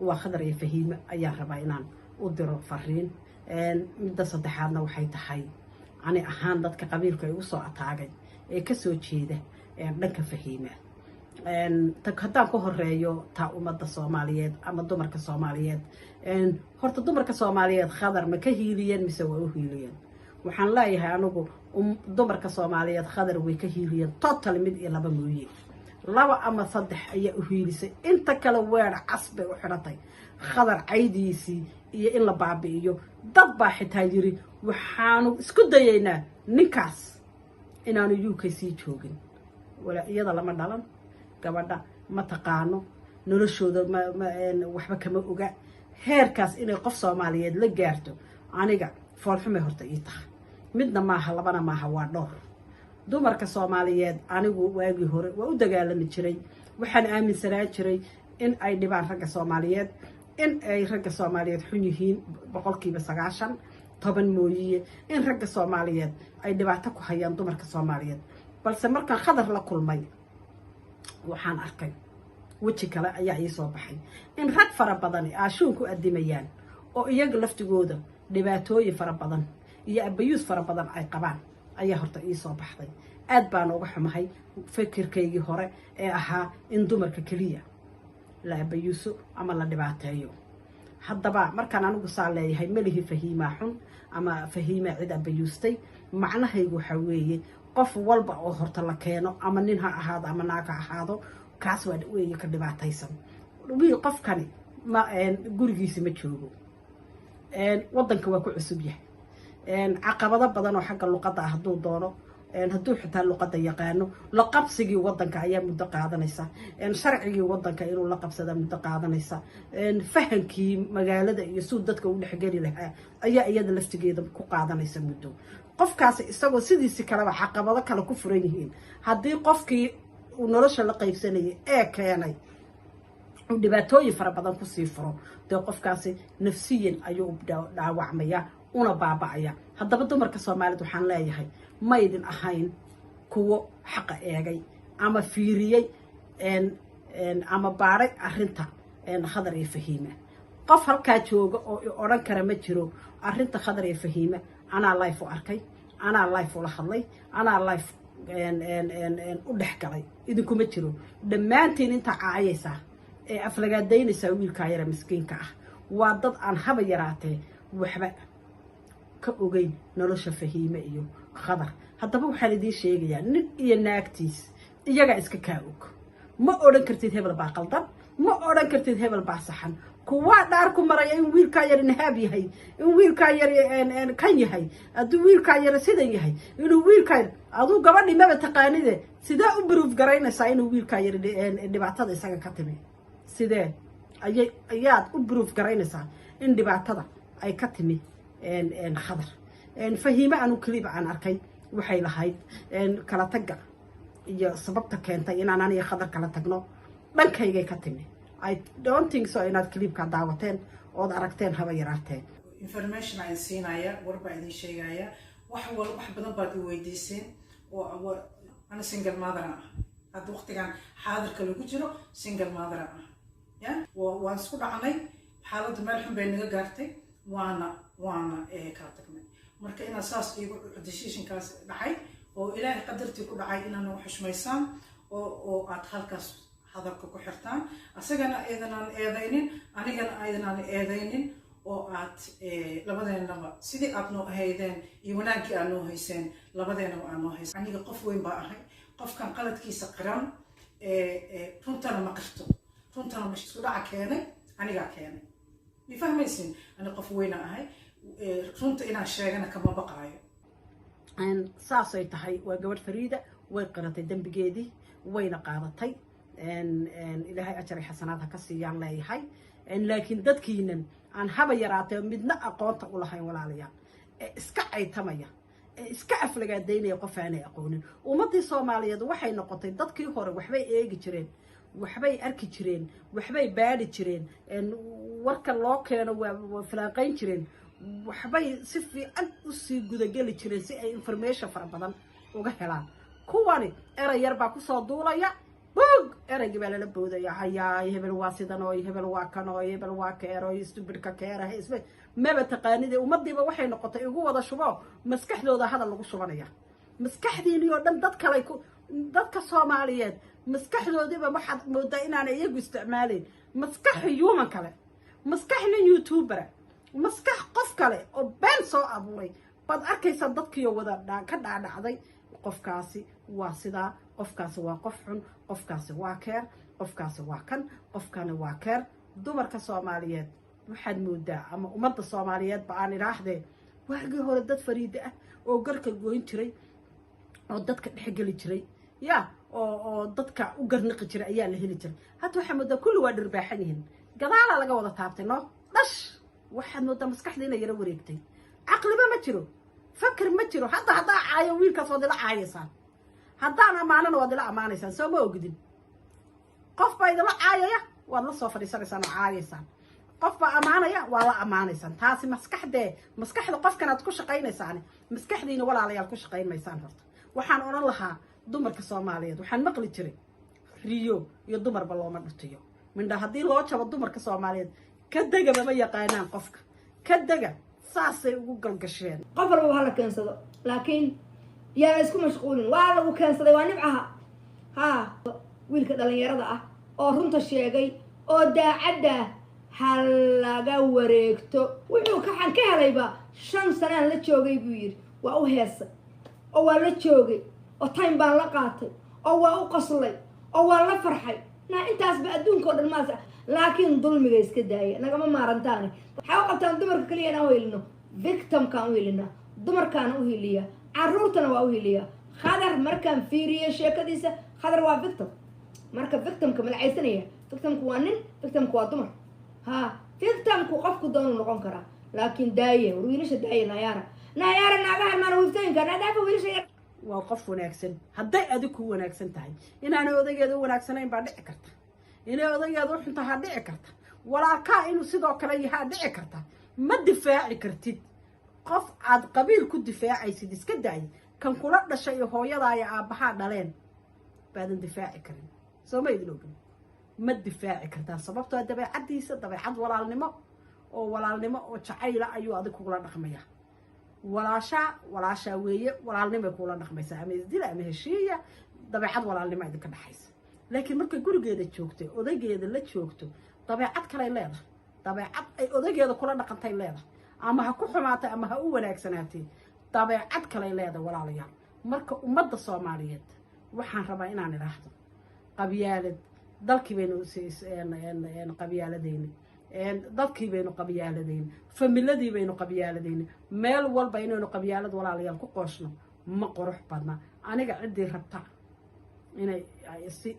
وخضر يفهيم أي ربعينان ودرو فرين مدة صدحاتنا وحيد حي يعني أهان ضد قبيل كيوصو أتاعي كسو تشيده لك فهيمة تكهدان كهريو تا أمد الصوماليات أما دمرك الصوماليات هرت دمرك الصوماليات خضر مكهيليا مسوي هيليا وحن لا يهانوكو دمرك الصوماليات خضر وكهيليا توتال مد إلى بمويه لوا أما صدح أي هيليس أنت كلوار عصب وحرتي خضر عيديسي إيه إلا بابيو ضبا حتى يجري وحانو اسكدينا نكاس إن أنا يوكي سي جوجين ولا يلا لما دلنا gabadha ma taqaano noloshooda waxba kama oga heerkaas inay qof Soomaaliyeed la gaarto aniga foolxume horta ii tahay midna maaha labana maaha waa dhowr dumarka Soomaaliyeed anigu waagi hore waa u dagaalami jiray waxaan aaminsanaa jiray in ay dhibaan ragga Soomaaliyeed in ay ragga Soomaaliyeed xun yihiin 90% toban mooyiye in ragga Soomaaliyeed ay dhibaato ku hayaan dumarka Soomaaliyeed balse markaan khadar la kulmay waxaan arkay waji kale ayaa ii soo baxay in rag fara badan aashuun ku adimayaan oo iyaga laftigooda dhibaatooyin fara badan iyo abayuus fara badan ay qabaan ayaa horta ii soo baxday aad baan uga xumahay fikirkaygii hore ee ahaa in dumarka kaliya la abayuuso ama la dhibaateeyo haddaba markaan anigu saaleeyahay malihi fahiima xun ama fahiima cid abayuustay macnahaygu waxa weeye qof walba oo horta la keeno ama nin ha ahaado ama naag ha ahaado kaas waa weeye ka dhibaataysan wiil qofkani ma gurigiisa ma joogo wadanka waa ku cusub yahay caqabado badan oo xagga luqadda ah haduu doono hadduu xitaa luqadda yaqaano la qabsigii wadanka ayaa muddo qaadanaysa sharcigii wadanka inuu la qabsada muddo qaadanaysa fahankii magaalada iyo suu dadka u dhexgeli lahaa ayaa iyada laftigeeda ku qaadanaysa muddo qofkaas isagoo sidiisi kaleba caqabado kale ku furan yihiin haddii qofkii uu nolosha la qaybsanayay ee keenay uu dhibaatooyin fara badan ku sii furo dee qofkaasi nafsiyan ayuu dhaawacmaya una baaba'aya haddaba dumarka Soomaaliyeed waxaan leeyahay ma idin ahayn kuwo xaqa eegay ama fiiriyay ama baaray arrinta khadar iyo fahiima qof halkaa jooga oo oran kara ma jiro arrinta khadar iyo fahiima أنا لايف وأركي أنا لايف ولا خلي أنا لايف u dhexgalay idinku ma jiro dhamaantiin inta caayaysa ee aflagaadaynaysa wiilka yar miskiinka ah waa dad aan haba yaraatee waxba ka ogeyn nolosha fahiima iyo khadar haddaba waxaan idin sheegayaa nin iyo naagtiis iyaga iska ka og ma oran kartid hebel baa qaldan ma oran kartid hebel baa saxan kuwa dhaar ku maraya in wiilka yar nahaab yahay in wiilka yar kan yahay adu wiilka yar sidan yahay inuu wiilka adu gabadhi ma taqaanide sida u proof garaynaysa inuu wiilka yar dhibaatada isaga ka timi sidee ayaad u proof garaynaysa in dhibaatada ay ka timi khadar fahiima anu kaliba aan arkay waxay lahayd kala taga iyo sababta keentay in aan aniga khadar kala tagno dhankayga ka timi I don't think so inaad clipka daawateen oo aragteen haba yaraatee information aan siinaya warba idin sheegaya wax badan baad u weydiiseen oo ana single mother ah had waqtigan xaadirka lagu jiro single mother ah ya waan isku dhacnay xaaladda meel xun bay naga gaartay waana kala tagnay marka ina saas igu decision kaas dhacay oo ilaahay qadartii ku dhacay inaan wax xushmaysaan oo aad halkaas hadalka ku xirtaan asagana eedanaan eedaynin anigana aydanaan eedaynin oo aad labadeenaba sidii aad noo ahaydeen iyo wanaaggii aad noo hayseen labadeenaba aad noo hayseen aniga qof weyn baa ahay qofkan qaladkiisa qiran runtana ma qirto runtana ma isku dhaca keenay anigaa keenay ma fahmaysin ani qof weyna ahay runta inaan sheegana kama baqaayo saasay tahay waa gabadh fariida way qaratay dambigeedii wayna qaadatay ilaahay ajar iyo xasanaad ka siiyaan leeyahay laakiin dadkiinan aan haba yaraatee midna aqoonta u lahayn walaalayaal iska caytamaya iska aflagaadeynaya qof aan aqoonin ummadii Soomaaliyeed waxay noqotay dadkii hore waxbay eegi jireen waxbay arki jireen waxbay baari jireen warka loo keeno waa filaaqayn jireen waxbay si fiican u sii gudagali jireen si ay information fara badan uga helaan kuwani erayar baa ku soo duulaya bog eraygi baa lala boodaya hayaay hebel waa sidan oo hebel waa kan oo hebel waa keer oo stupidka keeraha isba maba taqaanide ummadiiba waxay noqotay ugu wada shubo maskaxdooda hadal lagu shubanaya maskaxdiini oo dhan dadka Soomaaliyeed maskaxdoodiiba waxaad moodaa inaan iyagu isticmaalin maskax human kale maskax nin youtuber maskax qof kale oo been soo abuuray bad arkaysa dadkii wada ka dhaadhacday qofkaasi waa sidaa qofkaasi waa qof xun qofkaasi waa keer qofkaasi waa kan qofkana waa keer dumarka Soomaaliyeed waxaad moodaa ama ummadda Soomaaliyeed ba aan iraahdee waagii hore dad fariida ah oo garka gooyn jiray oo dadka dhexgali jiray ya oo dadka u garnaqi jiray ayaa la heli jiray hadda waxaa moodaa kulli waa dhirbaaxan yihiin gadaala laga wada taabtay no dhash waxaad moodaa maskaxdiina yara wareegtay caqliba ma jiro fakir ma jiro haddaa caayo wiilkaas waad ila caayaysaan haddaan ammaanana waad ila ammaanaysaan soo ma ogdin qof baa idila caayaya waad la soo fadhiisanaysaan oo caayaysaan qof baa ammaanaya waa la ammaanaysaan taasi maskaxda qofkanaad ku shaqaynaysaan maskaxdiina walaalayaal ku shaqaynaysaan horta waxaan oran lahaa dumarka Soomaaliyeed waxaan maqli jiray riyo iyo dumarba looma dhutiyo mindha haddii loo jabo dumarka Soomaaliyeed ka degaba ma yaqaanaan qofka ka dega saasay ugu galgasheen qof walba waa la keensado laakiin yaa isku mashquulin waa lagu keensaday waa nibcaha ha wiilka dhalinyarada ah oo runta sheegay oo daacadda ha laga wareegto wuxuu ka helayba 5 sanaan la joogay buu yiri waa u heesay oo waa la joogay oo time baan la qaatay oo waa u qoslay oo waa la farxay intaasba adduunka oo dhan maasa laakiin dulmiga iska daaya nagama maarantaane waxaa u qabtaan dumarka kaliya inaan u helino victimkaan u helina dumarkaana u heliya caruurtana waa u heliya khadar markaan fiiriye sheekadiisa khadar waa victim marka victimka malacaysanaya victimku waa nin victimku waa dumar ha victimku qofku doonu noqon karaa laakiin daaye wiilasha daaye nayaara naagaha maan wiftooyinka naadaafa wiilasha waa qof wanaagsan hadday adigu ku wanaagsan tahay inaanay odageeda u wanaagsanayn baa dhici karta inay odageeda u xun tahay dhici karta walaalkaa inuu sidoo kale yahay dhici karta ma difaaci kartid qof aad qabiil ku difaacaysid iska daay kan kula dhashay hooyadaa iyo aabaha dhaleen baadan difaaci karin soo ma idin ogin ma difaaci kartaa sababtoo ah dabeecadiisa dabeecad walaalnimo oo jacayl ayuu adigu kula dhaqmaya walaasha weeye walaalnimo kula dhaqmaysa ama isdila ama heshiiya dabeecad walaalnimo idinka dhaxaysa laakiin markay gurigeeda joogto odaygeeda la joogto dabeecad kale leedahay dabeecad ay odaygeeda kula dhaqantay leedahay ama ha ku xumaatay ama ha u wanaagsanaatay dabeecad kale leedahay walaalayaal marka ummadda Soomaaliyeed waxaan rabaa inaan iraahdo qabyaalad dalkii baynu qabyaaladeyna dadkii baynu qabyaaladeyna familiadii baynu qabyaaladeyna meel walba inaynu qabyaalad walaalayaal ku qooshno ma qurux badna aniga cidii rabta inay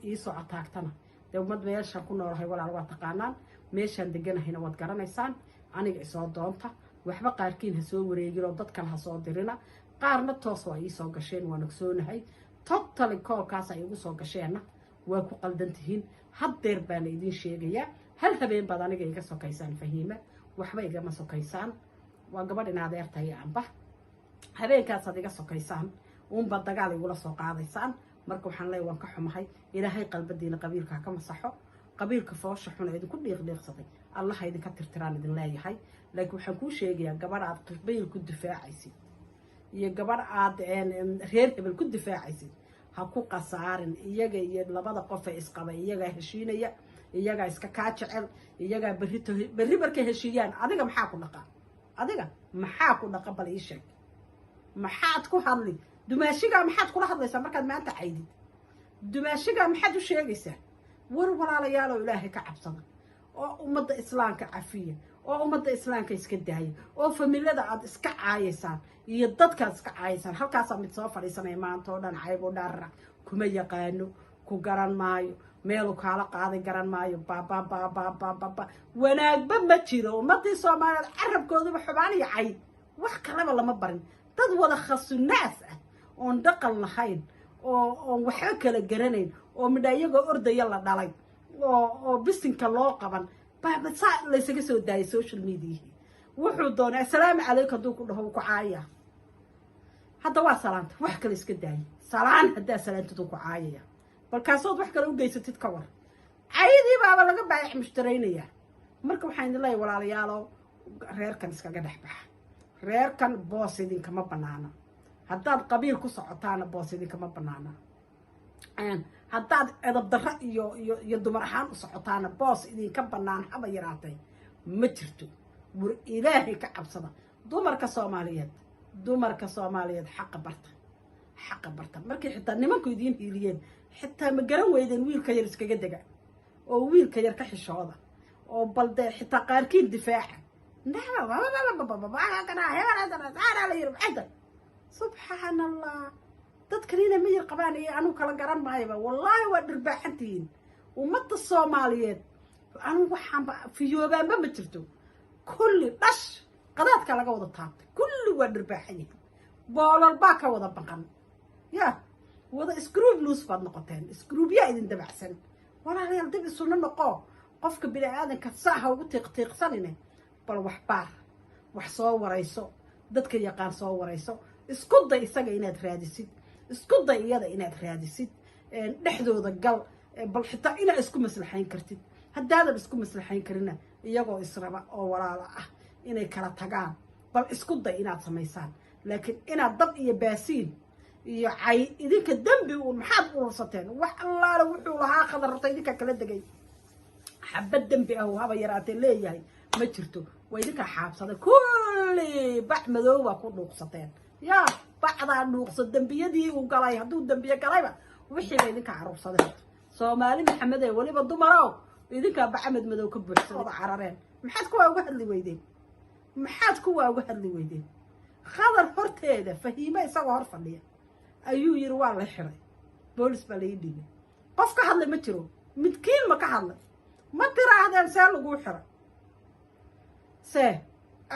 ii soo ataagtana dee ummad meeshaan ku noolahay walaal waa taqaanaan meeshaan deganahayna waad garanaysaan aniga isoo doonta waxba qaarkiin ha soo wareegin oo dadkan ha soo dirina qaarna toos waa ii soo gasheen waan ogsoonahay totally koolkaas ay ugu soo gasheenna waa ku qaldan tihiin haddeer baan idin sheegayaa hal habeen baad aniga iga sokaysaan fahiima waxba igama sokaysaan waa gabadh in adeertahay amba habeenkaasaad iga sokaysaan uunba dagaal igula soo qaadaysaan marka waxaan leeyahay waan ka xumahay ilaahay qalbadiina qabiilka ka masaxo qabiilka foosha xun ee idinku dhiiqsaday allah idinka tirtiraan idin leeyahay laakiin waxaan kuu sheegayaa gabadh aad qabiil ku difaacaysid iyo gabadh aad reer hebel ku difaacaysid ha ku qasaarin iyaga iyo labada qof ee isqabay iyaga heshiinaya iyaga iska kaa jecel iyaga berri markay heshiiyaan adiga maxaa ku dhaqa bal ii sheeg maxaad ku hadli dumaashiga maxaad kula hadlaysaa markaad maanta caydid dumaashiga maxaad u sheegaysaa war walaalayaal oo ilaahay ka cabsada oo ummadda islaamka cafiya oo ummadda islaamka iska daaya oo familiyada aad iska caayaysaan iyo dadkaad iska caayaysaan halkaasaa mid soo fadhiisanaya maanta oo dhan cayb oo dhaararac kuma yaqaano ku garan maayo meeluu kaala qaaday garan maayo babababababa wanaagba ma jiro ummadii Soomaaliyeed carabkooduba xubaan iyo cayd wax kaleba lama barin dad wada khasunaas ah oon dhaqan lahayn oo waxba kala garanayn oo midha iyagoo ordaya la dhalay oo bisinka loo qaban baba saa la isaga soo daayay social media wuxuu doonay assalaamu calaykum hadduu ku dhaho ku caaya hadda waa salaanta wax kale iska daayay salaan haddaa salaantadu ku caayaya balkaasood wax kale u geysatid ka war caydii baaba laga baayac mushtaraynayaa marka waxaan idin leeyahay walaalayaalow reerkan iskaga dhex baxa reerkan boos idinkama banaana haddaad qabiil ku socotaana boos idinkama banaana haddaad edab darro iyo dumar ahaan u socotaana boos idinka banaan haba yaraatay ma jirto war ilaahay ka cabsada dumarka soomaaliyeed xaqa barta markii xitaa nimanku idiin hiiliyeen xitaa ma garan weydeen wiilka yar iskaga dega oo wiilka yar ka xishooda oo balde xitaa qaarkiin difaaca subxaan allah dadkanina ma yar qabaan iyo anuu kala garan maayaba wallaahi waa dhirbaaxantihiin ummadda soomaaliyeed anuu waxaanba fiyoobaanba ma jirto kulli dhash qadaadka laga wada taabtay kulli waa dhirbaaxan yihin boolol baa ka wada baqan ya wada scroob loos baad noqoteen scroobyaa idin dabacsan walaalayaal dib isuna noqo qofka bini aadanka saaha ugu tiiqtiiqsanine bal wax baar wax soo warayso dadka yaqaan soo warayso isku day isaga inaad raadisid isku day iyada inaad raadisid dhexdooda gal bal xitaa inaad isku maslaxayn kartid haddaadan isku maslaxayn karina iyagoo israba oo walaalo ah inay kala tagaan bal isku day inaad samaysaan laakiin inaad dab iyo baasiin iyo cay idinka dembi uun maxaad urursateen wax allaale wuxuu lahaa qadarrata idinka kala degay xabad dembi ah haba yaraatee leeyahay ma jirto waa idinkaa xaabsaday kulli bac madow baa ku dhuuqsateen yaa bacdaa dhuuqsa dembiyadii uu galay hadduu dembiye galayba wixiiba idinkaa carruursadeen soomaali maxamed ee weliba dumarow idinkaa bacamed madow ka buuxsan wada carareen maxaad kuwaa uga hadli weydeen khadar horteeda fahiime isagoo hor fadhiya ayuu yiri waa la xiray boolis baa laii dhigay qof ka hadlay ma jiro midkiin ma ka hadlay ma tiraahdeen see laguu xiray see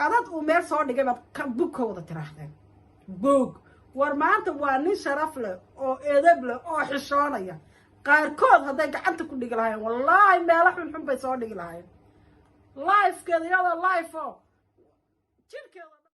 adad uu meel soo dhigay baad bug ka wada tiraahdeen boog war maanta waa nin sharaf leh oo edab leh oo xishoonaya qaarkood hadday gacanta ku dhigi lahaayeen wallaahi meelo xunxun bay soo dhigi lahaayeen lifekeeda iyadoo life o jirkeeda